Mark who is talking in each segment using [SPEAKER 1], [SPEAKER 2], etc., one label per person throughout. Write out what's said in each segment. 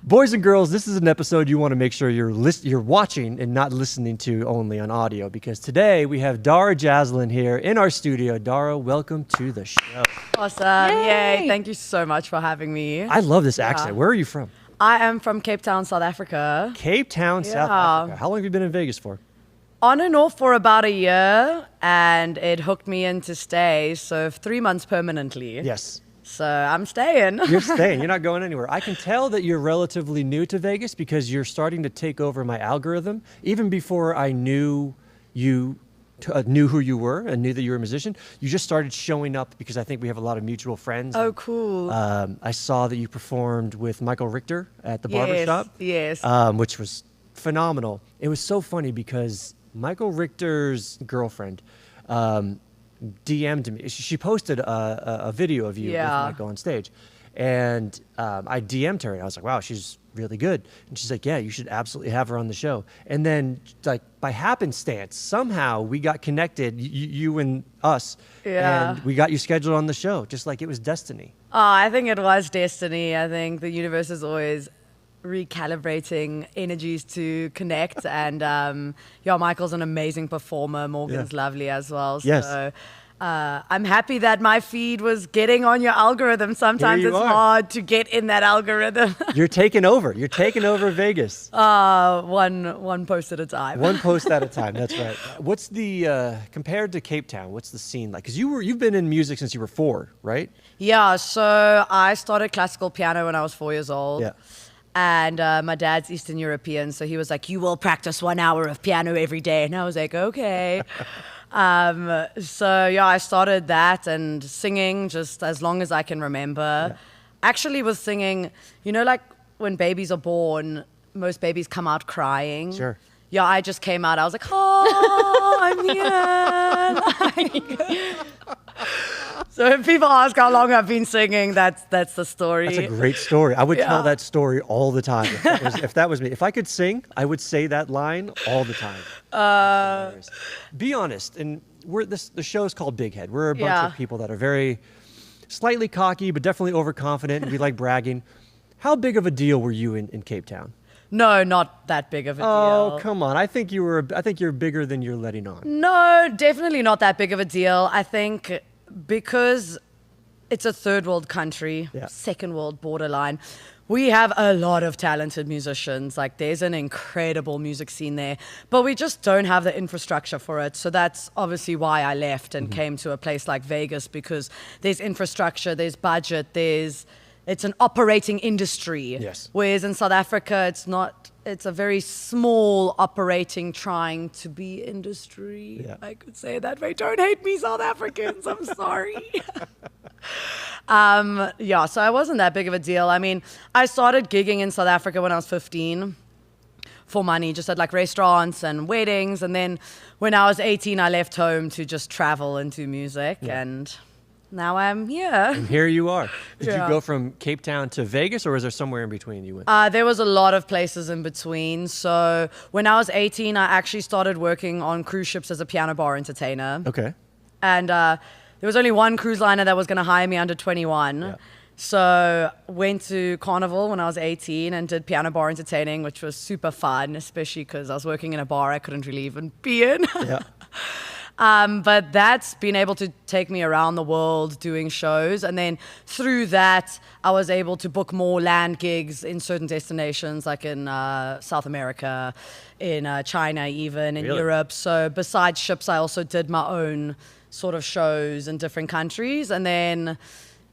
[SPEAKER 1] Boys and girls, this is an episode you want to make sure you're watching and not listening to only on audio, because today we have Dara Jazzlyn here in our studio. Dara, welcome to the show.
[SPEAKER 2] Awesome. Yay. Thank you so much for having me.
[SPEAKER 1] I love this accent. Where are you from?
[SPEAKER 2] I am from Capetown, South Africa.
[SPEAKER 1] Capetown, South Africa. How long have you been in Vegas for?
[SPEAKER 2] On and off for about a year, and it hooked me in to stay, so 3 months permanently.
[SPEAKER 1] Yes.
[SPEAKER 2] So I'm staying.
[SPEAKER 1] You're staying. You're not going anywhere. I can tell that you're relatively new to Vegas because you're starting to take over my algorithm. Even before I knew you knew who you were and knew that you were a musician, you just started showing up because I think we have a lot of mutual friends.
[SPEAKER 2] Oh, cool.
[SPEAKER 1] I saw that you performed with Michael Richter at the barbershop.
[SPEAKER 2] Yes.
[SPEAKER 1] Which was phenomenal. It was so funny because Michael Richter's girlfriend DM'd me. She posted a video of you with Michael on stage. And I DM'd her and I was like, wow, she's really good. And she's like, yeah, you should absolutely have her on the show. And then like by happenstance, somehow we got connected, you and us, and we got you scheduled on the show, just like it was destiny.
[SPEAKER 2] Oh, I think it was destiny. I think the universe is always recalibrating energies to connect. And Michael's an amazing performer. Morgan's lovely as well.
[SPEAKER 1] Yes.
[SPEAKER 2] So I'm happy that my feed was getting on your algorithm. Sometimes it's hard to get in that algorithm.
[SPEAKER 1] You're taking over. You're taking over Vegas.
[SPEAKER 2] One post at a time.
[SPEAKER 1] One post at a time. That's right. What's the compared to Capetown? What's the scene like? Because you've been in music since you were 4, right?
[SPEAKER 2] Yeah. So I started classical piano when I was 4 years old.
[SPEAKER 1] Yeah.
[SPEAKER 2] And my dad's Eastern European, so he was like, you will practice 1 hour of piano every day. And I was like, okay. I started that and singing just as long as I can remember. Actually was singing, like when babies are born, most babies come out crying.
[SPEAKER 1] Sure.
[SPEAKER 2] Yeah, I just came out. I was like, oh, I'm here. So if people ask how long I've been singing, that's the story.
[SPEAKER 1] That's a great story. I would tell that story all the time. If that was me. If I could sing, I would say that line all the time. Be honest, and the show is called Big Head. We're a bunch of people that are very slightly cocky, but definitely overconfident, and we like bragging. How big of a deal were you in Capetown?
[SPEAKER 2] No, not that big of a deal.
[SPEAKER 1] Oh, come on. I think you're bigger than you're letting on.
[SPEAKER 2] No, definitely not that big of a deal. I think because it's a third world country, second world borderline, we have a lot of talented musicians. Like there's an incredible music scene there, but we just don't have the infrastructure for it. So that's obviously why I left and came to a place like Vegas, because there's infrastructure, there's budget, it's an operating industry.
[SPEAKER 1] Yes.
[SPEAKER 2] Whereas in South Africa, it's not. It's a very small operating, trying to be industry.
[SPEAKER 1] Yeah.
[SPEAKER 2] I could say it that way. Don't hate me, South Africans. I'm sorry. So I wasn't that big of a deal. I mean, I started gigging in South Africa when I was 15 for money, just at like restaurants and weddings. And then when I was 18, I left home to just travel and do music. And now I'm here.
[SPEAKER 1] And here you are. Did you go from Capetown to Vegas, or was there somewhere in between you went?
[SPEAKER 2] There was a lot of places in between. So when I was 18, I actually started working on cruise ships as a piano bar entertainer.
[SPEAKER 1] Okay.
[SPEAKER 2] And there was only one cruise liner that was going to hire me under 21.
[SPEAKER 1] Yeah.
[SPEAKER 2] So went to Carnival when I was 18 and did piano bar entertaining, which was super fun, especially because I was working in a bar I couldn't really even be in.
[SPEAKER 1] Yeah.
[SPEAKER 2] But that's been able to take me around the world doing shows. And then through that, I was able to book more land gigs in certain destinations, like in South America, in China, even in Europe. So besides ships, I also did my own sort of shows in different countries. And then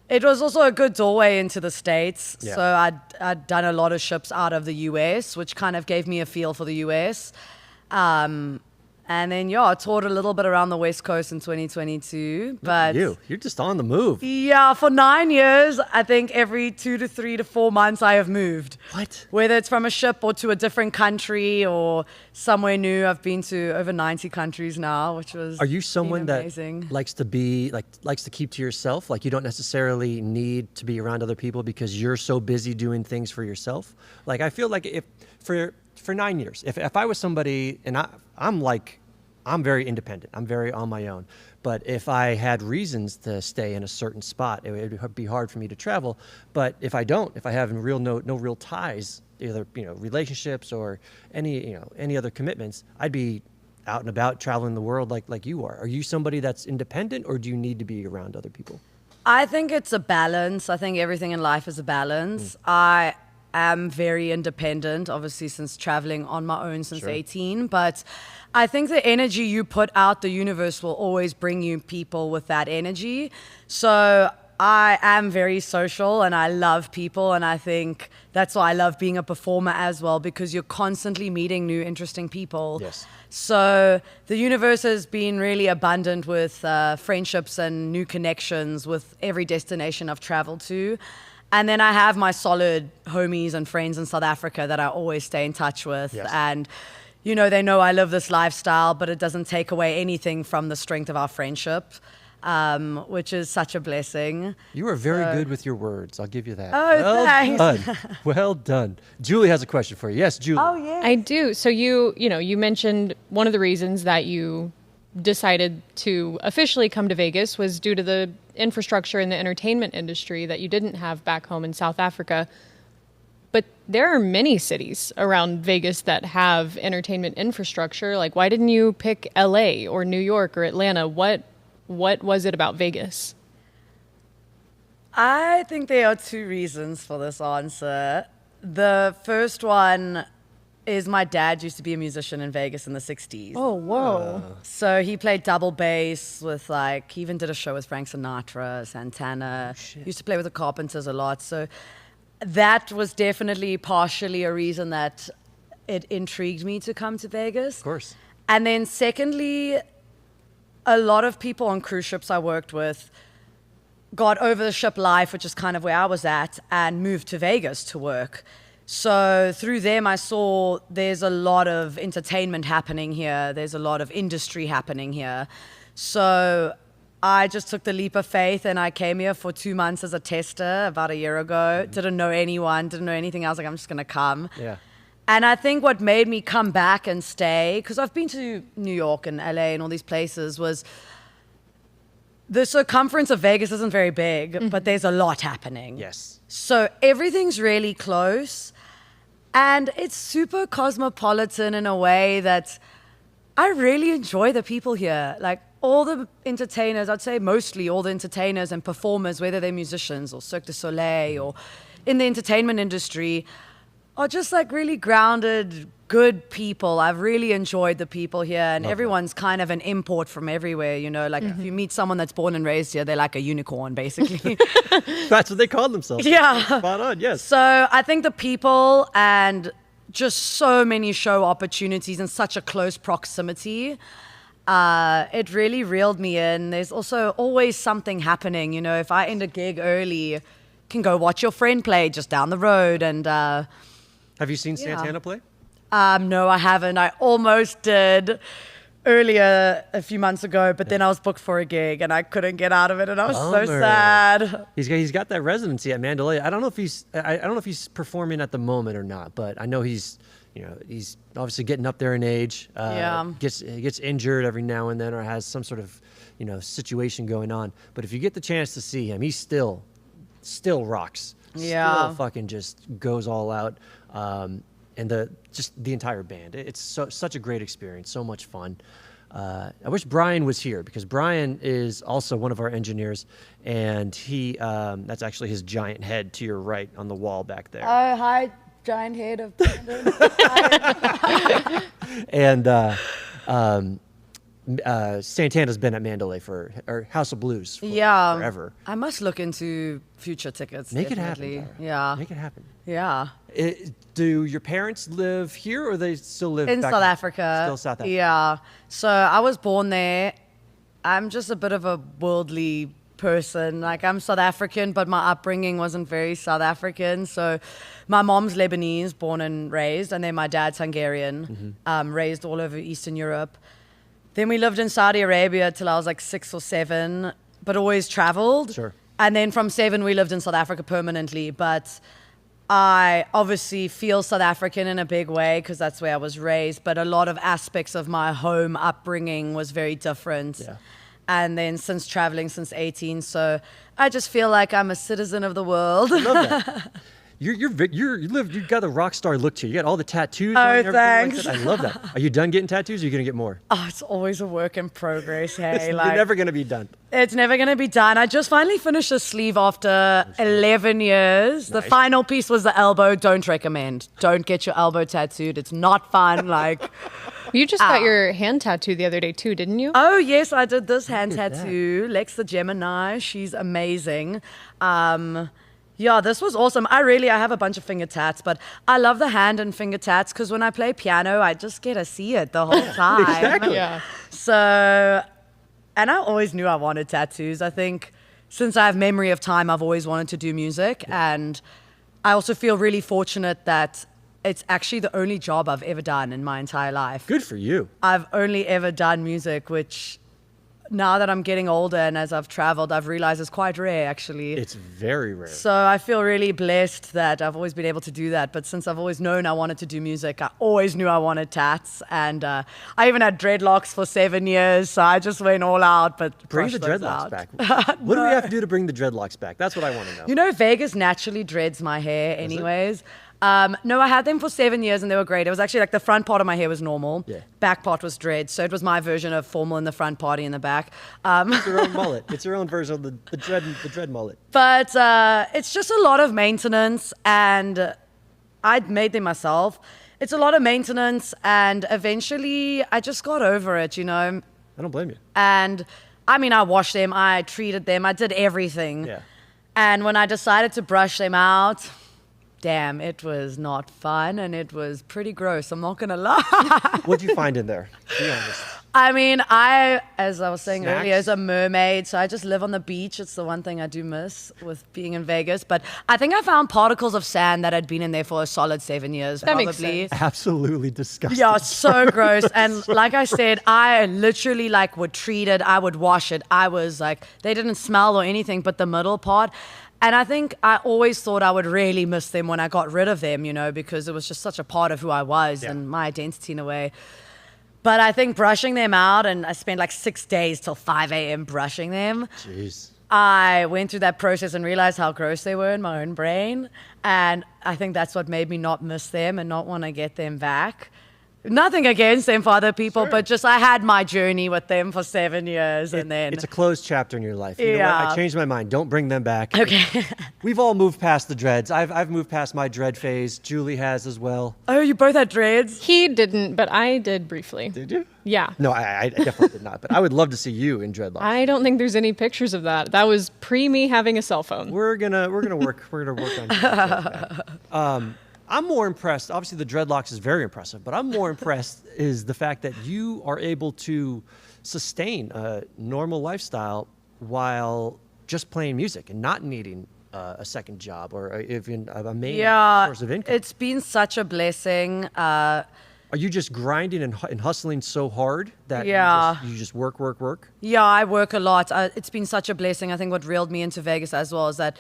[SPEAKER 2] it was also a good doorway into the States.
[SPEAKER 1] Yeah.
[SPEAKER 2] So I'd done a lot of ships out of the US, which kind of gave me a feel for the US. And then, I toured a little bit around the West Coast in 2022. But
[SPEAKER 1] You're just on the move.
[SPEAKER 2] Yeah, for 9 years, I think every 2 to 3 to 4 months I have moved.
[SPEAKER 1] What?
[SPEAKER 2] Whether it's from a ship or to a different country or somewhere new. I've been to over 90 countries now, which was
[SPEAKER 1] Are you someone that
[SPEAKER 2] amazing.
[SPEAKER 1] likes to keep to yourself? Like you don't necessarily need to be around other people because you're so busy doing things for yourself? Like I feel like if for 9 years, if I was somebody and I'm like I'm very independent. I'm very on my own. But if I had reasons to stay in a certain spot, it would be hard for me to travel. But if I don't, if I have no real ties, either relationships or any other commitments, I'd be out and about traveling the world like you are. Are you somebody that's independent, or do you need to be around other people?
[SPEAKER 2] I think it's a balance. I think everything in life is a balance. I am very independent, obviously, since traveling on my own since 18. But I think the energy you put out, the universe will always bring you people with that energy. So I am very social and I love people. And I think that's why I love being a performer as well, because you're constantly meeting new, interesting people.
[SPEAKER 1] Yes.
[SPEAKER 2] So the universe has been really abundant with friendships and new connections with every destination I've traveled to. And then I have my solid homies and friends in South Africa that I always stay in touch with.
[SPEAKER 1] Yes.
[SPEAKER 2] And, they know I live this lifestyle, but it doesn't take away anything from the strength of our friendship, which is such a blessing.
[SPEAKER 1] You are very good with your words. I'll give you that.
[SPEAKER 2] Oh,
[SPEAKER 1] well
[SPEAKER 2] thanks.
[SPEAKER 1] Done. Well done. Julie has a question for you. Yes, Julie.
[SPEAKER 2] Oh, yeah.
[SPEAKER 3] I do. So you mentioned one of the reasons that you decided to officially come to Vegas was due to the infrastructure in the entertainment industry that you didn't have back home in South Africa. But there are many cities around Vegas that have entertainment infrastructure. Like, why didn't you pick LA or New York or Atlanta? What was it about Vegas?
[SPEAKER 2] I think there are two reasons for this answer. The first one is my dad used to be a musician in Vegas in the 60s.
[SPEAKER 3] Oh, whoa.
[SPEAKER 2] So he played double bass with he even did a show with Frank Sinatra, Santana. Used to play with the Carpenters a lot. So that was definitely partially a reason that it intrigued me to come to Vegas.
[SPEAKER 1] Of course.
[SPEAKER 2] And then secondly, a lot of people on cruise ships I worked with got over the ship life, which is kind of where I was at, and moved to Vegas to work. So through them, I saw there's a lot of entertainment happening here. There's a lot of industry happening here. So I just took the leap of faith and I came here for 2 months as a tester about a year ago. Didn't know anyone, didn't know anything. I was like, I'm just going to come.
[SPEAKER 1] Yeah.
[SPEAKER 2] And I think what made me come back and stay, because I've been to New York and LA and all these places, was the circumference of Vegas isn't very big, but there's a lot happening.
[SPEAKER 1] Yes.
[SPEAKER 2] So everything's really close. And it's super cosmopolitan in a way that I really enjoy the people here. Like all the entertainers, I'd say mostly all the entertainers and performers, whether they're musicians or Cirque du Soleil or in the entertainment industry, are just like really grounded, good people. I've really enjoyed the people here, and everyone's kind of an import from everywhere, Like if you meet someone that's born and raised here, they're like a unicorn, basically.
[SPEAKER 1] That's what they call themselves.
[SPEAKER 2] Yeah.
[SPEAKER 1] Spot on, yes.
[SPEAKER 2] So I think the people and just so many show opportunities in such a close proximity, it really reeled me in. There's also always something happening. If I end a gig early, you can go watch your friend play just down the road. And
[SPEAKER 1] have you seen Santana play?
[SPEAKER 2] No, I haven't. I almost did earlier a few months ago, but then I was booked for a gig and I couldn't get out of it, and I was so sad.
[SPEAKER 1] He's got that residency at Mandalay. I don't know if he's performing at the moment or not, but I know he's obviously getting up there in age. Gets injured every now and then or has some sort of situation going on. But if you get the chance to see him, he still rocks.
[SPEAKER 2] Yeah.
[SPEAKER 1] Still fucking just goes all out. And the entire band. It's such a great experience, so much fun. I wish Brian was here because Brian is also one of our engineers, and he that's actually his giant head to your right on the wall back there.
[SPEAKER 2] Oh, hi, giant head of Brandon.
[SPEAKER 1] And Santana's been at Mandalay or House of Blues for forever.
[SPEAKER 2] I must look into future tickets.
[SPEAKER 1] Make
[SPEAKER 2] definitely.
[SPEAKER 1] it happen. Dara.
[SPEAKER 2] Yeah.
[SPEAKER 1] Make it happen.
[SPEAKER 2] Yeah.
[SPEAKER 1] Do your parents live here, or they still live
[SPEAKER 2] in
[SPEAKER 1] back
[SPEAKER 2] South Africa?
[SPEAKER 1] Still South Africa.
[SPEAKER 2] Yeah. So I was born there. I'm just a bit of a worldly person. Like I'm South African, but my upbringing wasn't very South African. So my mom's Lebanese, born and raised, and then my dad's Hungarian, raised all over Eastern Europe. Then we lived in Saudi Arabia till I was like 6 or 7, but always traveled.
[SPEAKER 1] Sure.
[SPEAKER 2] And then from 7, we lived in South Africa permanently. But I obviously feel South African in a big way because that's where I was raised, but a lot of aspects of my home upbringing was very different.
[SPEAKER 1] Yeah.
[SPEAKER 2] And then since traveling since 18, so I just feel like I'm a citizen of the world.
[SPEAKER 1] I love that. You got the rock star look to you. You got all the tattoos.
[SPEAKER 2] Oh,
[SPEAKER 1] on and everything
[SPEAKER 2] thanks.
[SPEAKER 1] Like that. I love that. Are you done getting tattoos? Or are you gonna get more?
[SPEAKER 2] Oh, it's always a work in progress, hey.
[SPEAKER 1] You're never gonna be done.
[SPEAKER 2] It's never going to be done. I just finally finished a sleeve after 11 years. The final piece was the elbow. Don't recommend. Don't get your elbow tattooed. It's not fun.
[SPEAKER 3] You just got your hand tattooed the other day too, didn't you?
[SPEAKER 2] Oh, yes, I did this hand tattoo. Lex the Gemini. She's amazing. Yeah, this was awesome. I have a bunch of finger tats, but I love the hand and finger tats because when I play piano, I just get to see it the whole time.
[SPEAKER 1] Exactly.
[SPEAKER 3] Yeah.
[SPEAKER 2] So, and I always knew I wanted tattoos. I think since I have memory of time, I've always wanted to do music. And I also feel really fortunate that it's actually the only job I've ever done in my entire life.
[SPEAKER 1] Good for you.
[SPEAKER 2] I've only ever done music, which now that I'm getting older and as I've traveled, I've realized it's quite rare, actually.
[SPEAKER 1] It's very rare.
[SPEAKER 2] So I feel really blessed that I've always been able to do that. But since I've always known I wanted to do music, I always knew I wanted tats. And I even had dreadlocks for 7 years. So I just went all out, but
[SPEAKER 1] Bring the
[SPEAKER 2] brushed those
[SPEAKER 1] dreadlocks
[SPEAKER 2] out.
[SPEAKER 1] back. What do we have to do to bring the dreadlocks back? That's what I want to know.
[SPEAKER 2] You know, Vegas naturally dreads my hair anyways. No, I had them for 7 years and they were great. It was actually like the front part of my hair was normal.
[SPEAKER 1] Yeah.
[SPEAKER 2] Back part was dread. So it was my version of formal in the front, party in the back.
[SPEAKER 1] It's your own mullet. It's your own version of the dread mullet.
[SPEAKER 2] But it's just a lot of maintenance, and I'd made them myself. It's a lot of maintenance, and eventually I just got over it, you know.
[SPEAKER 1] I don't blame you.
[SPEAKER 2] And I mean, I washed them, I treated them, I did everything.
[SPEAKER 1] Yeah.
[SPEAKER 2] And when I decided to brush them out, damn, it was not fun, and it was pretty gross. I'm not gonna lie.
[SPEAKER 1] What'd you find in there? Be honest.
[SPEAKER 2] I mean, as I was saying
[SPEAKER 1] Snacks?
[SPEAKER 2] earlier, as a mermaid, so I just live on the beach. It's the one thing I do miss with being in Vegas. But I think I found particles of sand that had been in there for a solid 7 years,
[SPEAKER 3] That
[SPEAKER 2] probably.
[SPEAKER 3] makes sense.
[SPEAKER 1] Absolutely disgusting.
[SPEAKER 2] Yeah, so gross. And like I said, I literally would treat it. I would wash it. I was like, they didn't smell or anything, but the middle part. And I think I always thought I would really miss them when I got rid of them, you know, because it was just such a part of who I was and my identity in a way. But I think brushing them out, and I spent 6 days till 5 a.m. brushing them.
[SPEAKER 1] Jeez.
[SPEAKER 2] I went through that process and realized how gross they were in my own brain. And I think that's what made me not miss them and not want to get them back. Nothing against them for other people, but just I had my journey with them for 7 years, and then
[SPEAKER 1] It's a closed chapter in your life. You know what? I changed my mind. Don't bring them back.
[SPEAKER 2] Okay.
[SPEAKER 1] We've all moved past the dreads. I've moved past my dread phase. Julie has as well.
[SPEAKER 2] Oh, you both had dreads?
[SPEAKER 3] He didn't, but I did briefly.
[SPEAKER 1] Did you?
[SPEAKER 3] Yeah.
[SPEAKER 1] No, I definitely did not. But I would love to see you in dreadlocks.
[SPEAKER 3] I don't think there's any pictures of that. That was pre me having a cell phone.
[SPEAKER 1] We're gonna work on that. I'm more impressed. Obviously, the dreadlocks is very impressive, but I'm more impressed is the fact that you are able to sustain a normal lifestyle while just playing music and not needing a second job or even a main source of income.
[SPEAKER 2] It's been such a blessing.
[SPEAKER 1] Are you just grinding and hustling so hard that you just work?
[SPEAKER 2] Yeah, I work a lot. It's been such a blessing. I think what reeled me into Vegas as well is that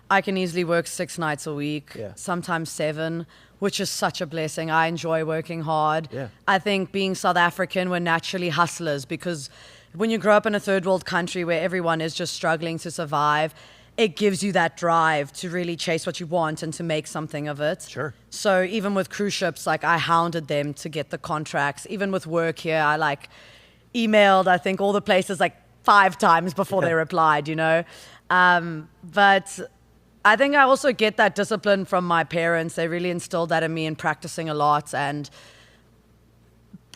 [SPEAKER 2] I can easily work 6 nights a week, sometimes 7, which is such a blessing. I enjoy working hard.
[SPEAKER 1] Yeah.
[SPEAKER 2] I think being South African, we're naturally hustlers because when you grow up in a third world country where everyone is just struggling to survive, it gives you that drive to really chase what you want and to make something of it.
[SPEAKER 1] Sure.
[SPEAKER 2] So even with cruise ships, I hounded them to get the contracts. Even with work here, I emailed, I think, all the places 5 times before they replied, you know. But I think I also get that discipline from my parents. They really instilled that in me in practicing a lot. And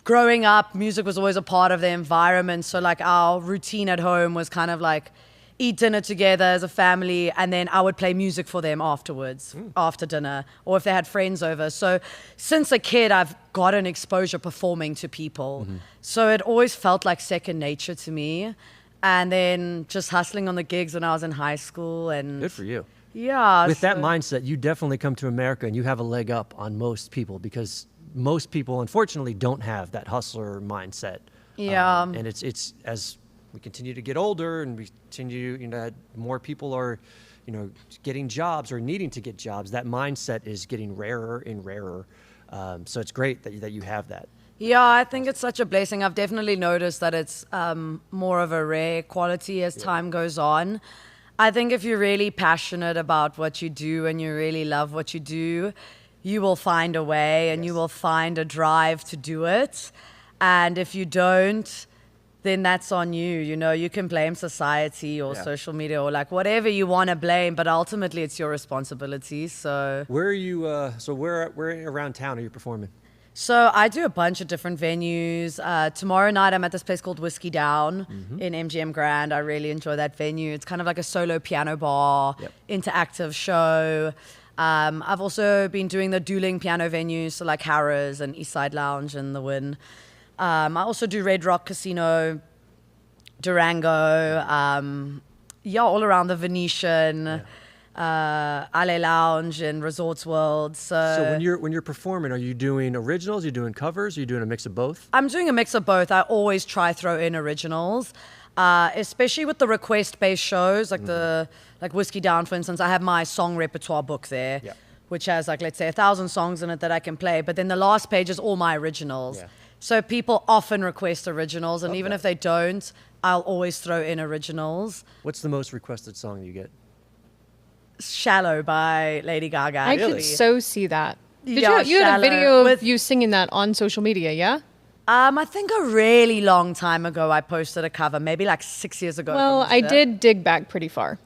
[SPEAKER 2] growing up, music was always a part of the environment. So our routine at home was kind of eat dinner together as a family, and then I would play music for them afterwards, after dinner, or if they had friends over. So since a kid, I've gotten exposure performing to people. So it always felt like second nature to me. And then just hustling on the gigs when I was in high school. And
[SPEAKER 1] Good for you.
[SPEAKER 2] yeah.
[SPEAKER 1] With that mindset, you definitely come to America and you have a leg up on most people because most people, unfortunately, don't have that hustler mindset.
[SPEAKER 2] Yeah.
[SPEAKER 1] And it's as we continue to get older and we continue, more people are, getting jobs or needing to get jobs, that mindset is getting rarer and rarer. So it's great that you have that.
[SPEAKER 2] Yeah, I think it's such a blessing. I've definitely noticed that it's more of a rare quality as time goes on. I think if you're really passionate about what you do and you really love what you do, you will find a way and you will find a drive to do it. And if you don't, then that's on you. You can blame society or social media or like whatever you want to blame, but ultimately it's your responsibility. So
[SPEAKER 1] where are you? Where around town are you performing?
[SPEAKER 2] So I do a bunch of different venues. Tomorrow night I'm at this place called Whiskey Down in MGM Grand. I really enjoy that venue. It's kind of like a solo piano bar, interactive show. I've also been doing the dueling piano venues, so like Harrah's and Eastside Lounge and The Win. I also do Red Rock Casino, Durango, all around the Venetian. Ale Lounge and Resorts World.
[SPEAKER 1] So when you're performing, are you doing originals? Are you doing covers? Are you doing a mix of both?
[SPEAKER 2] I'm doing a mix of both. I always try throw in originals, especially with the request-based shows like Whiskey Down, for instance. I have my song repertoire book there, which has like, let's say 1,000 songs in it that I can play. But then the last page is all my originals. Yeah. So people often request originals, and even if they don't, I'll always throw in originals.
[SPEAKER 1] What's the most requested song you get?
[SPEAKER 2] Shallow by Lady Gaga.
[SPEAKER 3] I could so see that. You had a video of you singing that on social media, yeah?
[SPEAKER 2] I think a really long time ago I posted a cover, maybe like 6 years ago.
[SPEAKER 3] Well, I did dig back pretty far.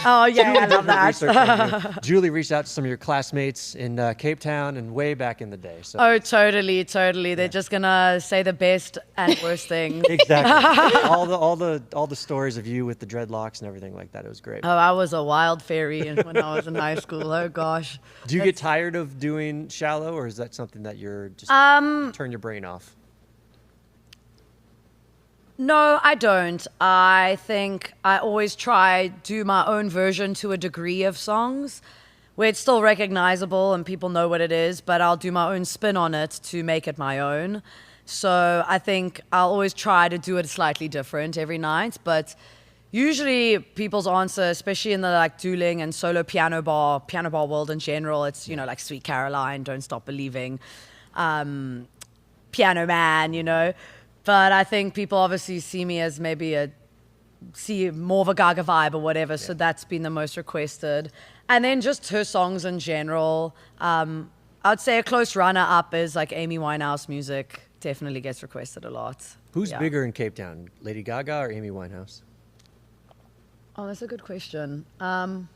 [SPEAKER 2] I love that.
[SPEAKER 1] Julie reached out to some of your classmates in Capetown and way back in the day. So.
[SPEAKER 2] Oh, totally. They're just gonna say the best and worst things.
[SPEAKER 1] Exactly. all the stories of you with the dreadlocks and everything like that. It was great.
[SPEAKER 2] Oh, I was a wild fairy when I was in high school. Oh gosh.
[SPEAKER 1] Do you get tired of doing Shallow, or is that something that you're just turn your brain off?
[SPEAKER 2] No, I don't. I think I always try do my own version to a degree of songs where it's still recognizable and people know what it is, but I'll do my own spin on it to make it my own. So I think I'll always try to do it slightly different every night, but usually people's answer, especially in the like dueling and solo piano bar world in general, it's, like Sweet Caroline, Don't Stop Believing, Piano Man, But I think people obviously see me as see more of a Gaga vibe or whatever. So that's been the most requested. And then just her songs in general. I'd say a close runner-up is like Amy Winehouse music. Definitely gets requested a lot.
[SPEAKER 1] Who's bigger in Capetown, Lady Gaga or Amy Winehouse?
[SPEAKER 2] Oh, that's a good question. I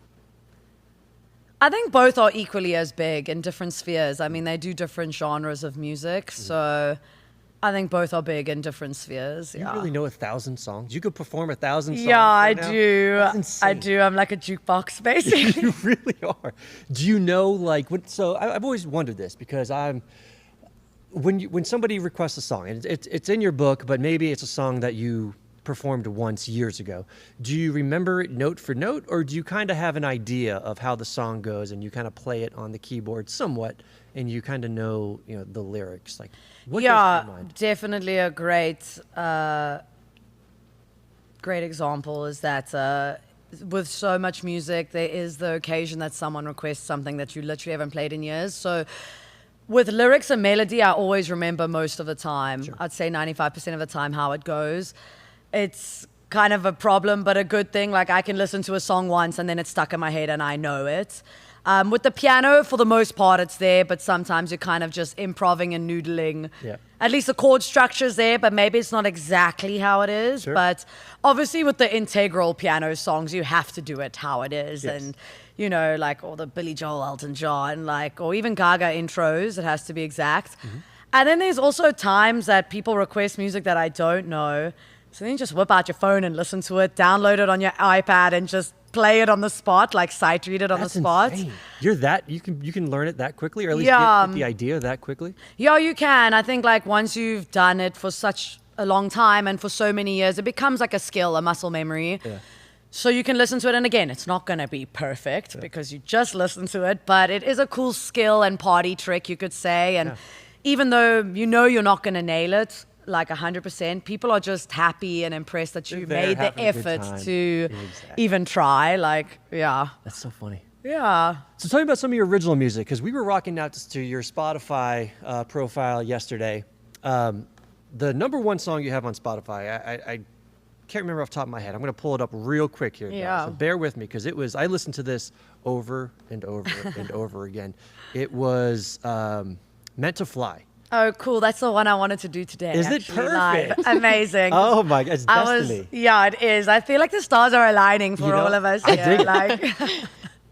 [SPEAKER 2] think both are equally as big in different spheres. I mean, they do different genres of music. So I think both are big in different spheres.
[SPEAKER 1] You really know 1,000 songs? You could perform 1,000 songs.
[SPEAKER 2] Yeah, I do. I do. I'm like a jukebox, basically.
[SPEAKER 1] You really are. Do you know, so I've always wondered this because when somebody requests a song, and it's in your book, but maybe it's a song that you performed once years ago. Do you remember it note for note, or do you kind of have an idea of how the song goes and you kind of play it on the keyboard somewhat and you kind of know, the lyrics? Like, what goes through your mind?
[SPEAKER 2] Definitely a great example is that with so much music, there is the occasion that someone requests something that you literally haven't played in years. So with lyrics and melody, I always remember most of the time. Sure. I'd say 95% of the time how it goes. It's kind of a problem, but a good thing. Like I can listen to a song once and then it's stuck in my head and I know it. With the piano, for the most part, it's there, but sometimes you're kind of just improving and noodling. Yeah. At least the chord structure's there, but maybe it's not exactly how it is. Sure. But obviously with the integral piano songs, you have to do it how it is. Yes. And, like all the Billy Joel, Elton John, or even Gaga intros, it has to be exact. Mm-hmm. And then there's also times that people request music that I don't know. So then you just whip out your phone and listen to it, download it on your iPad and just play it on the spot, like sight read it on the spot.
[SPEAKER 1] Insane. You can learn it that quickly, or at least get the idea that quickly?
[SPEAKER 2] Yeah, you can. I think once you've done it for such a long time and for so many years, it becomes like a skill, a muscle memory. Yeah. So you can listen to it, and again, it's not going to be perfect because you just listen to it, but it is a cool skill and party trick, you could say. And even though you're not going to nail it, like 100%. People are just happy and impressed that you
[SPEAKER 1] They're
[SPEAKER 2] made the
[SPEAKER 1] having a good
[SPEAKER 2] effort
[SPEAKER 1] time.
[SPEAKER 2] to
[SPEAKER 1] Exactly.
[SPEAKER 2] even try. Like, yeah.
[SPEAKER 1] That's so funny.
[SPEAKER 2] Yeah.
[SPEAKER 1] So tell me about some of your original music, because we were rocking out to your Spotify profile yesterday. The number one song you have on Spotify, I can't remember off the top of my head. I'm going to pull it up real quick here. Guys.
[SPEAKER 2] Yeah.
[SPEAKER 1] So bear with me, because I listened to this over and over and over again. It was Meant to Fly.
[SPEAKER 2] Oh, cool. That's the one I wanted to do today.
[SPEAKER 1] Is it
[SPEAKER 2] actually, live.
[SPEAKER 1] perfect?
[SPEAKER 2] Amazing.
[SPEAKER 1] Oh my God, it's destiny.
[SPEAKER 2] Yeah, it is. I feel like the stars are aligning for all of us
[SPEAKER 1] I
[SPEAKER 2] here.
[SPEAKER 1] dig it.
[SPEAKER 2] Like,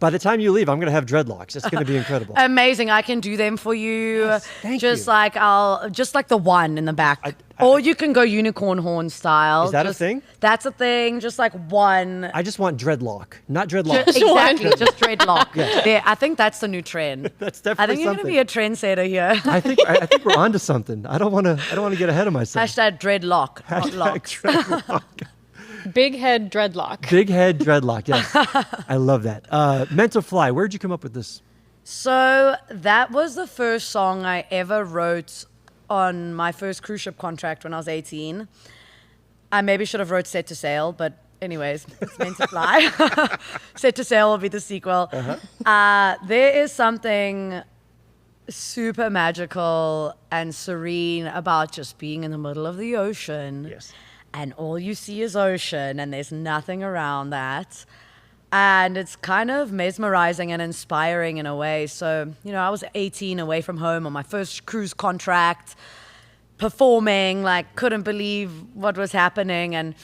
[SPEAKER 1] By the time you leave, I'm going to have dreadlocks. It's going to be incredible.
[SPEAKER 2] amazing. I can do them for you.
[SPEAKER 1] Yes, thank
[SPEAKER 2] just
[SPEAKER 1] you.
[SPEAKER 2] like the one in the back. Or you can go unicorn horn style.
[SPEAKER 1] Is that a thing?
[SPEAKER 2] That's a thing. Just like one.
[SPEAKER 1] I just want dreadlock, not dreadlocks.
[SPEAKER 2] Exactly, just dreadlock. Yeah, I think that's the new trend.
[SPEAKER 1] That's
[SPEAKER 2] I
[SPEAKER 1] definitely
[SPEAKER 2] think you're
[SPEAKER 1] something.
[SPEAKER 2] going to be a trendsetter here.
[SPEAKER 1] I think we're onto something. I don't want to get ahead of myself.
[SPEAKER 2] Hashtag dreadlock, not
[SPEAKER 1] Hashtag
[SPEAKER 2] locks.
[SPEAKER 1] dreadlock.
[SPEAKER 3] Big head dreadlock.
[SPEAKER 1] Big head dreadlock. Yes, I love that. Meant to Fly. Where'd you come up with this?
[SPEAKER 2] So that was the first song I ever wrote on my first cruise ship contract when I was 18. I maybe should have wrote Set to Sail, but anyways, it's Meant to Fly. Set to Sail will be the sequel. There is something super magical and serene about just being in the middle of the ocean.
[SPEAKER 1] Yes.
[SPEAKER 2] And all you see is ocean, and there's nothing around that. And it's kind of mesmerizing and inspiring in a way. So, I was 18 away from home on my first cruise contract, performing, like, couldn't believe what was happening. And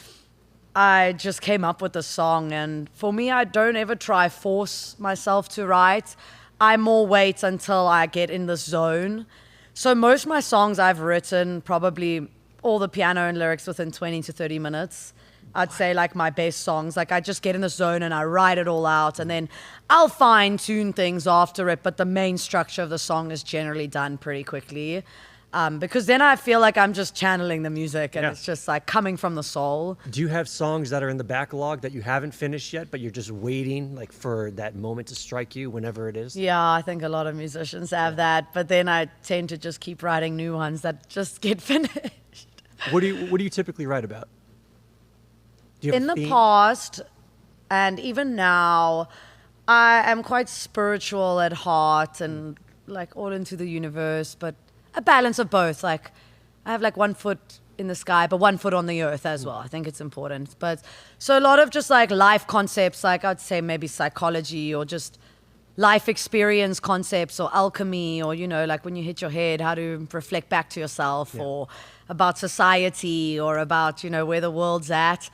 [SPEAKER 2] I just came up with the song. And for me, I don't ever try force myself to write. I more wait until I get in the zone. So most of my songs I've written probably all the piano and lyrics within 20 to 30 minutes. I'd say like my best songs. Like I just get in the zone and I write it all out, and then I'll fine tune things after it. But the main structure of the song is generally done pretty quickly. Because then I feel like I'm just channeling the music, and it's just like coming from the soul.
[SPEAKER 1] Do you have songs that are in the backlog that you haven't finished yet, but you're just waiting like for that moment to strike you whenever it is?
[SPEAKER 2] Yeah, I think a lot of musicians have that. But then I tend to just keep writing new ones that just get finished.
[SPEAKER 1] What do you typically write about? Do you have
[SPEAKER 2] In
[SPEAKER 1] a
[SPEAKER 2] the
[SPEAKER 1] theme?
[SPEAKER 2] past, and even now, I am quite spiritual at heart and like all into the universe, but a balance of both. Like I have like 1 foot in the sky, but 1 foot on the earth as well. I think it's important. But so a lot of just like life concepts, like I'd say maybe psychology or just life experience concepts or alchemy, or, like when you hit your head, how to reflect back to yourself, or about society, or about, where the world's at.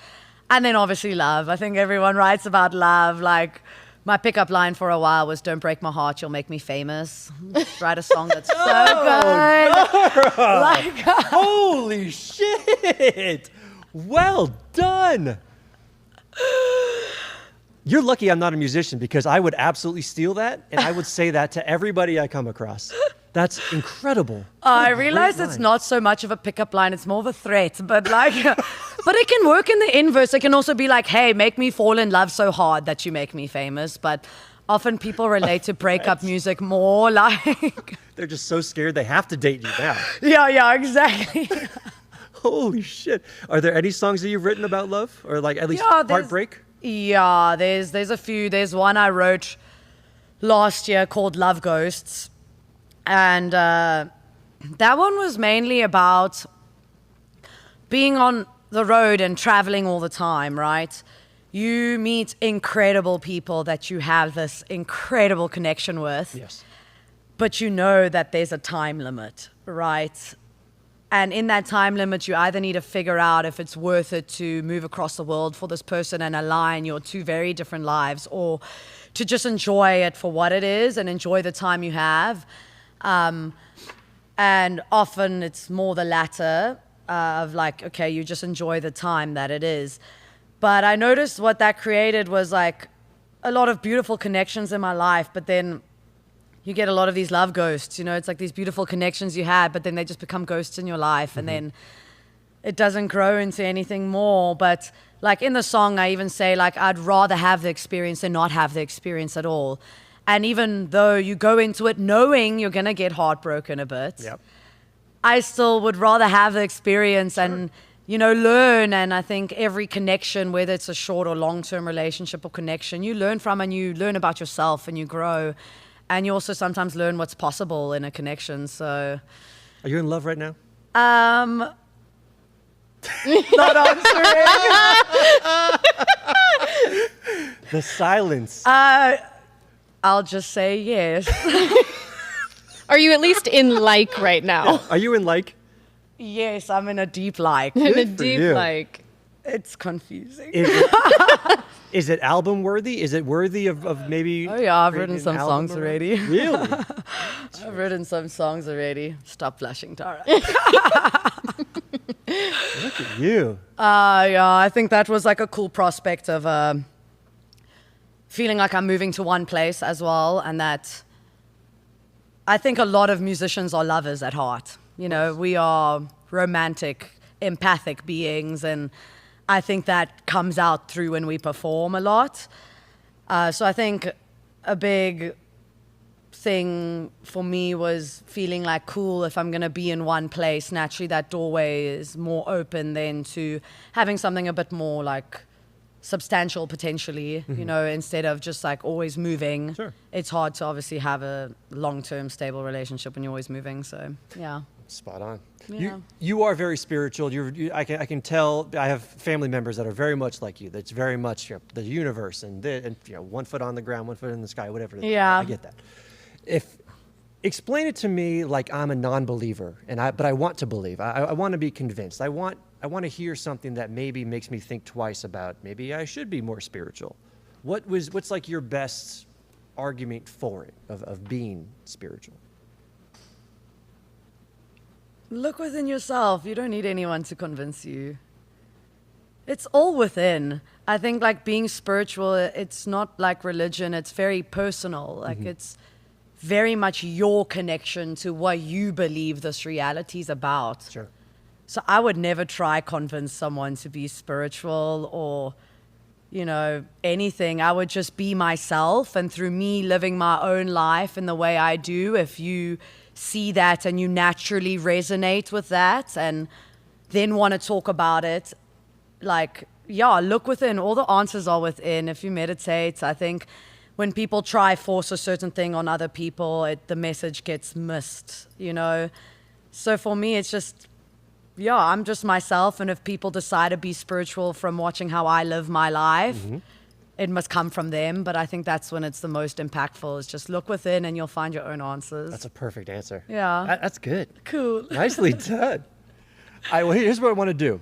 [SPEAKER 2] And then obviously love. I think everyone writes about love. Like my pickup line for a while was, "Don't break my heart, you'll make me famous." Write a song that's so good. Like,
[SPEAKER 1] Holy shit! Well done. You're lucky I'm not a musician, because I would absolutely steal that, and I would say that to everybody I come across. That's incredible.
[SPEAKER 2] I realize it's not so much of a pickup line, it's more of a threat, but like, but it can work in the inverse. It can also be like, "Hey, make me fall in love so hard that you make me famous." But often people relate to breakup music more like,
[SPEAKER 1] They're just so scared they have to date you now.
[SPEAKER 2] yeah, exactly.
[SPEAKER 1] Holy shit. Are there any songs that you've written about love, or like at least
[SPEAKER 2] Yeah, there's-
[SPEAKER 1] heartbreak?
[SPEAKER 2] Yeah, there's a few. There's one I wrote last year called Love Ghosts. And that one was mainly about being on the road and traveling all the time, right? You meet incredible people that you have this incredible connection with.
[SPEAKER 1] Yes.
[SPEAKER 2] But you know that there's a time limit, right? And in that time limit, you either need to figure out if it's worth it to move across the world for this person and align your two very different lives, or to just enjoy it for what it is and enjoy the time you have. And often it's more the latter of like, okay, you just enjoy the time that it is. But I noticed what that created was like a lot of beautiful connections in my life, but then you get a lot of these love ghosts, it's like these beautiful connections you had, but then they just become ghosts in your life, and then it doesn't grow into anything more. But like in the song, I even say like, I'd rather have the experience than not have the experience at all. And even though you go into it knowing you're going to get heartbroken a bit, I still would rather have the experience and, learn. And I think every connection, whether it's a short or long-term relationship or connection, you learn from, and you learn about yourself and you grow. And you also sometimes learn what's possible in a connection. So,
[SPEAKER 1] are you in love right now?
[SPEAKER 2] Not answering.
[SPEAKER 1] The silence.
[SPEAKER 2] I'll just say yes.
[SPEAKER 3] Are you at least in like right now?
[SPEAKER 1] Are you in like?
[SPEAKER 2] Yes, I'm in a deep like.
[SPEAKER 3] In a
[SPEAKER 1] for
[SPEAKER 3] deep
[SPEAKER 1] you.
[SPEAKER 3] like.
[SPEAKER 2] It's confusing.
[SPEAKER 1] Is it album worthy? Is it worthy of maybe?
[SPEAKER 2] Oh yeah, I've written
[SPEAKER 1] creating
[SPEAKER 2] some
[SPEAKER 1] an album
[SPEAKER 2] songs
[SPEAKER 1] around?
[SPEAKER 2] already.
[SPEAKER 1] Really?
[SPEAKER 2] I've written some songs already. Stop blushing, Dara.
[SPEAKER 1] Look at you.
[SPEAKER 2] Yeah, I think that was like a cool prospect of feeling like I'm moving to one place as well, and that I think a lot of musicians are lovers at heart. We are romantic, empathic beings, and I think that comes out through when we perform a lot. So I think a big thing for me was feeling like, cool, if I'm going to be in one place, naturally that doorway is more open then to having something a bit more like substantial potentially, instead of just like always moving.
[SPEAKER 1] Sure.
[SPEAKER 2] It's hard to obviously have a long-term stable relationship when you're always moving. So, yeah.
[SPEAKER 1] Spot on.
[SPEAKER 2] Yeah.
[SPEAKER 1] You are very spiritual. I can tell. I have family members that are very much like you. That's very much the universe and 1 foot on the ground, 1 foot in the sky, whatever.
[SPEAKER 2] Yeah.
[SPEAKER 1] I get that. Explain it to me like I'm a non-believer, but I want to believe. I want to be convinced. I want to hear something that maybe makes me think twice about maybe I should be more spiritual. What's like your best argument for it of being spiritual?
[SPEAKER 2] Look within yourself. You don't need anyone to convince you. It's all within. I think like being spiritual, it's not like religion. It's very personal. Like it's very much your connection to what you believe this reality is about.
[SPEAKER 1] Sure.
[SPEAKER 2] So I would never try convince someone to be spiritual or, anything. I would just be myself, and through me living my own life in the way I do, if you see that and you naturally resonate with that and then want to talk about it, look within. All the answers are within. If you meditate, I think when people try force a certain thing on other people, the message gets missed, So for me, it's just, I'm just myself. And if people decide to be spiritual from watching how I live my life, it must come from them. But I think that's when it's the most impactful, is just look within and you'll find your own answers.
[SPEAKER 1] That's a perfect answer.
[SPEAKER 2] Yeah.
[SPEAKER 1] That's good.
[SPEAKER 2] Cool.
[SPEAKER 1] Nicely done. Well, here's what I want to do.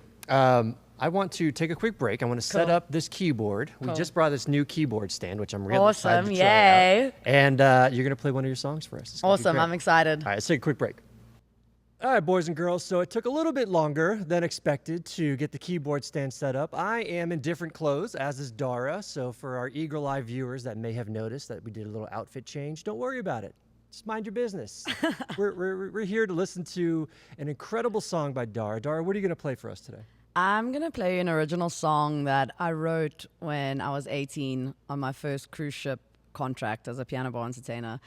[SPEAKER 1] I want to take a quick break. I want to set up this keyboard. We just brought this new keyboard stand, which I'm really excited to try
[SPEAKER 2] Yay.
[SPEAKER 1] out. And you're going to play one of your songs for us. It's gonna be
[SPEAKER 2] Awesome.
[SPEAKER 1] great.
[SPEAKER 2] I'm excited.
[SPEAKER 1] All right, let's take a quick break. All right, boys and girls, so it took a little bit longer than expected to get the keyboard stand set up. I am in different clothes, as is Dara, so for our eagle-eye viewers that may have noticed that we did a little outfit change, don't worry about it. Just mind your business. We're here to listen to an incredible song by Dara. Dara, what are you going to play for us today?
[SPEAKER 2] I'm going to play an original song that I wrote when I was 18 on my first cruise ship contract as a piano bar entertainer.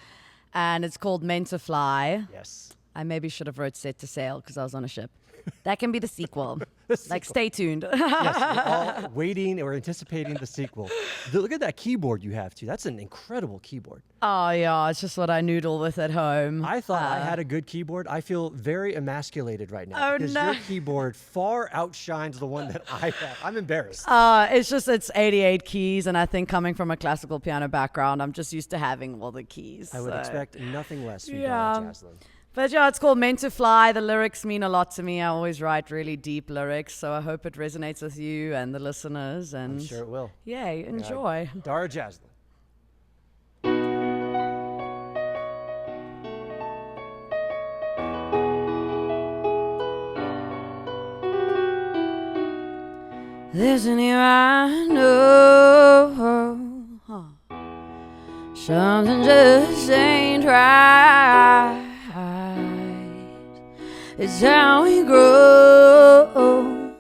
[SPEAKER 2] And it's called Meant to Fly.
[SPEAKER 1] Yes.
[SPEAKER 2] I maybe should have wrote Set to Sail because I was on a ship. That can be the sequel.
[SPEAKER 1] Sequel.
[SPEAKER 2] Stay tuned.
[SPEAKER 1] Yes, we're all waiting or anticipating the sequel. Look at that keyboard you have, too. That's an incredible keyboard.
[SPEAKER 2] Oh, yeah. It's just what I noodle with at home.
[SPEAKER 1] I thought I had a good keyboard. I feel very emasculated right now.
[SPEAKER 2] Oh,
[SPEAKER 1] because
[SPEAKER 2] no.
[SPEAKER 1] your keyboard far outshines the one that I have. I'm embarrassed.
[SPEAKER 2] It's 88 keys, and I think coming from a classical piano background, I'm just used to having all the keys.
[SPEAKER 1] I would expect nothing less from
[SPEAKER 2] Yeah.
[SPEAKER 1] Dara Jazzlyn.
[SPEAKER 2] But yeah, it's called Meant to Fly. The lyrics mean a lot to me. I always write really deep lyrics, so I hope it resonates with you and the listeners. And
[SPEAKER 1] I'm sure it will.
[SPEAKER 2] yay, enjoy.
[SPEAKER 1] Dara Jazzlyn.
[SPEAKER 2] Listen here, I know something just ain't right. It's how we grow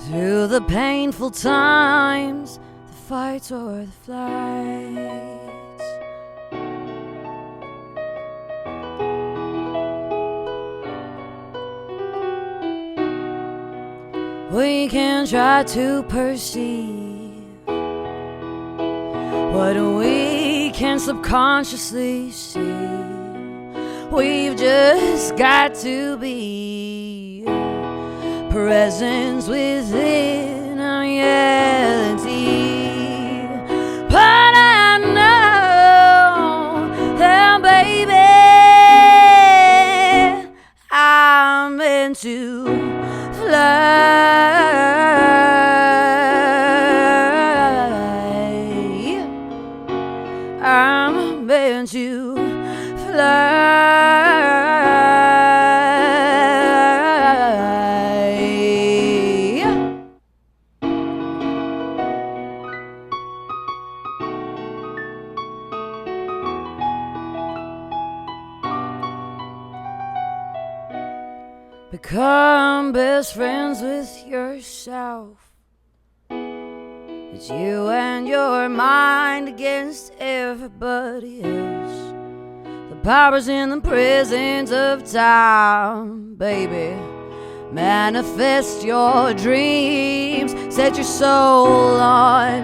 [SPEAKER 2] through the painful times, the fights or the flights. we can try to perceive what we can subconsciously see. We've just got to be presence within our reality. But I know that, baby, I'm meant to fly. I'm meant to fly. Become best friends with yourself. It's you and your mind against everybody else. The power's in the presence of time, baby. Manifest your dreams, set your soul on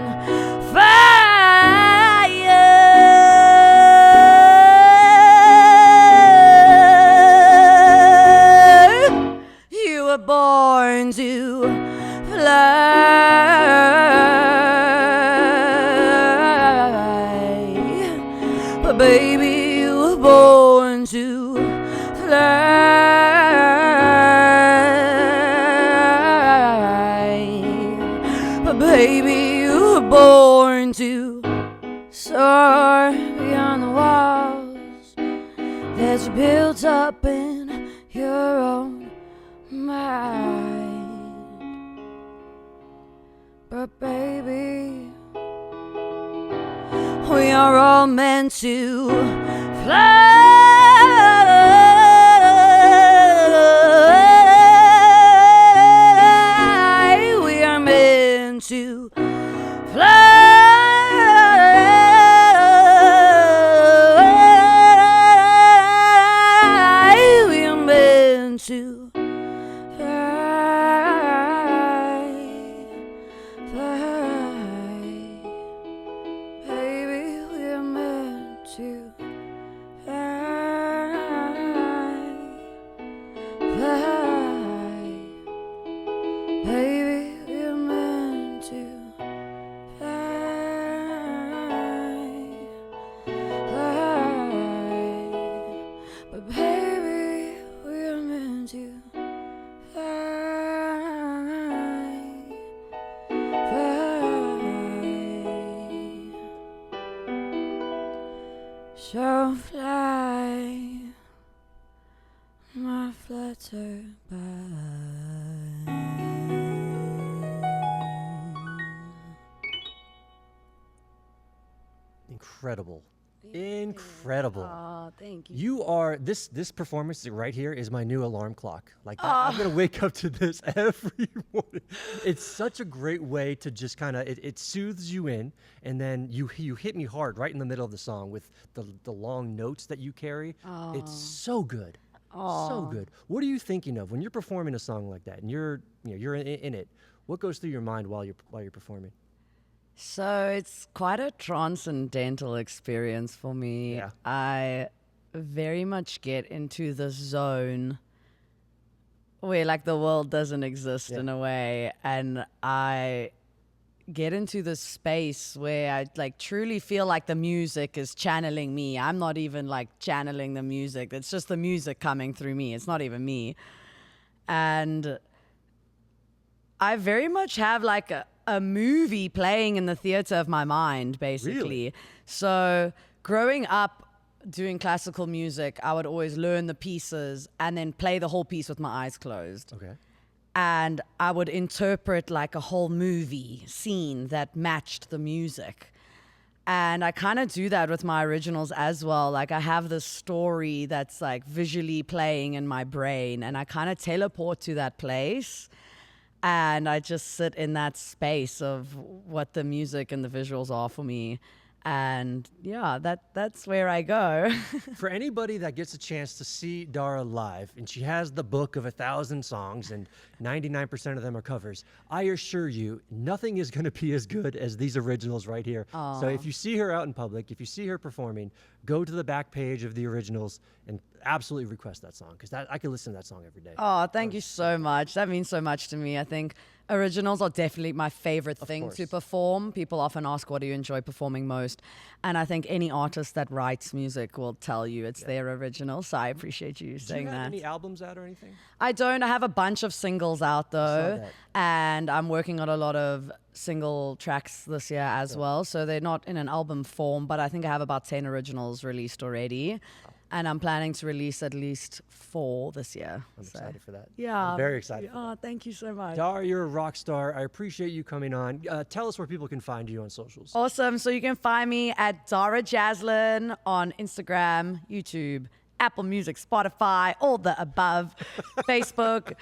[SPEAKER 2] fire. You were born to fly, but baby, you were born to fly, but baby, you were born to soar beyond the walls that you built up in your own mind. But baby, we are all meant to fly. We are meant to fly. We are meant to so fly, my flutterby.
[SPEAKER 1] Incredible. Incredible.
[SPEAKER 2] Oh, thank you.
[SPEAKER 1] You are this performance right here is my new alarm clock. Like I'm gonna wake up to this every morning. It's such a great way to just kind of it soothes you in, and then you hit me hard right in the middle of the song with the long notes that you carry. It's so good. So good. What are you thinking of when you're performing a song like that and you're in it? What goes through your mind while you're performing?
[SPEAKER 2] So it's quite a transcendental experience for me.
[SPEAKER 1] Yeah.
[SPEAKER 2] I very much get into the zone where like the world doesn't exist in a way, and I get into this space where I like truly feel like the music is channeling me. I'm not even like channeling the music. It's just the music coming through me. It's not even me. And I very much have like a movie playing in the theater of my mind, basically.
[SPEAKER 1] Really?
[SPEAKER 2] So growing up doing classical music, I would always learn the pieces and then play the whole piece with my eyes closed.
[SPEAKER 1] Okay.
[SPEAKER 2] And I would interpret like a whole movie scene that matched the music. And I kind of do that with my originals as well. Like I have this story that's like visually playing in my brain, and I kind of teleport to that place. And I just sit in that space of what the music and the visuals are for me. And yeah, that's where I go.
[SPEAKER 1] For anybody that gets a chance to see Dara live, and she has the book of 1,000 songs, and 99% of them are covers, I assure you, nothing is going to be as good as these originals right here. So if you see her out in public, if you see her performing, go to the back page of the originals and absolutely request that song, because I could listen to that song every day.
[SPEAKER 2] Oh, thank you so much. That means so much to me. I think originals are definitely my favorite thing to perform. People often ask, what do you enjoy performing most? And I think any artist that writes music will tell you it's their original. So I appreciate you saying that.
[SPEAKER 1] Do you have any albums out or anything?
[SPEAKER 2] I don't. I have a bunch of singles out though. And I'm working on a lot of single tracks this year as well. So they're not in an album form, but I think I have about 10 originals released already. And I'm planning to release at least 4 this year.
[SPEAKER 1] I'm excited for that.
[SPEAKER 2] Yeah.
[SPEAKER 1] I'm very excited.
[SPEAKER 2] Oh, thank you so much.
[SPEAKER 1] Dara, you're a rock star. I appreciate you coming on. Tell us where people can find you on socials.
[SPEAKER 2] Awesome. So you can find me at Dara Jazzlyn on Instagram, YouTube, Apple Music, Spotify, all the above, Facebook,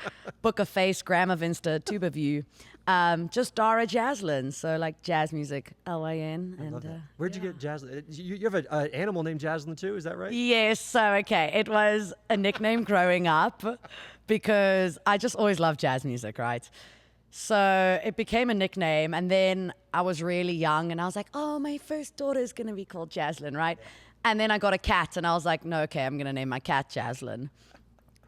[SPEAKER 2] Book of Face, Gram of Insta, Tube of You. Just Dara Jazzlyn, so like jazz music, Lyn.
[SPEAKER 1] I love that. Where'd you get Jazzlyn? You have an animal named Jazzlyn too, is that right?
[SPEAKER 2] Yes, so okay, it was a nickname growing up because I just always loved jazz music, right? So it became a nickname, and then I was really young and I was like, oh, my first daughter is going to be called Jazzlyn, right? And then I got a cat and I was like, no, okay, I'm going to name my cat Jazzlyn.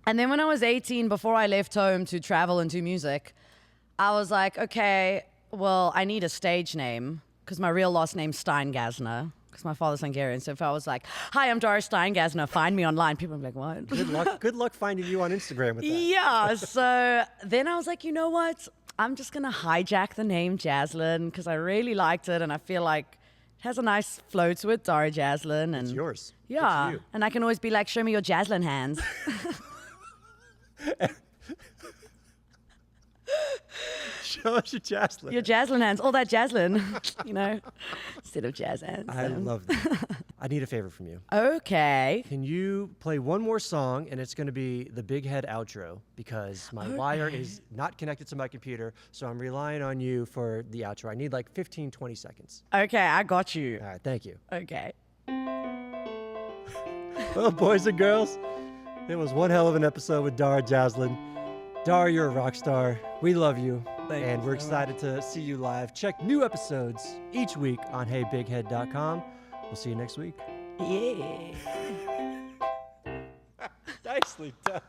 [SPEAKER 2] And then when I was 18, before I left home to travel and do music, I was like, okay, well, I need a stage name because my real last name's Steingazner because my father's Hungarian. So if I was like, hi, I'm Dara Steingazner, find me online, people would be like, what?
[SPEAKER 1] Good luck finding you on Instagram with that.
[SPEAKER 2] Yeah, so then I was like, you know what? I'm just going to hijack the name Jazzlyn because I really liked it and I feel like it has a nice flow to it, Dara Jazzlyn. And
[SPEAKER 1] it's yours.
[SPEAKER 2] Yeah,
[SPEAKER 1] it's you.
[SPEAKER 2] And I can always be like, show me your Jazzlyn hands.
[SPEAKER 1] Show us your Jazzlyn.
[SPEAKER 2] Your Jazzlyn hands, all that Jazzlyn, instead of jazz hands.
[SPEAKER 1] I love that. I need a favor from you.
[SPEAKER 2] Okay.
[SPEAKER 1] Can you play one more song, and it's going to be the Big Head outro, because my wire is not connected to my computer, so I'm relying on you for the outro. I need like 15, 20 seconds.
[SPEAKER 2] Okay, I got you.
[SPEAKER 1] All right, thank you.
[SPEAKER 2] Okay.
[SPEAKER 1] Well, boys and girls, it was one hell of an episode with Dara Jazzlyn. Dara, you're a rock star. We love you. And we're excited to see you live. Check new episodes each week on heybighead.com. We'll see you next week.
[SPEAKER 2] Yeah.
[SPEAKER 1] Nicely done.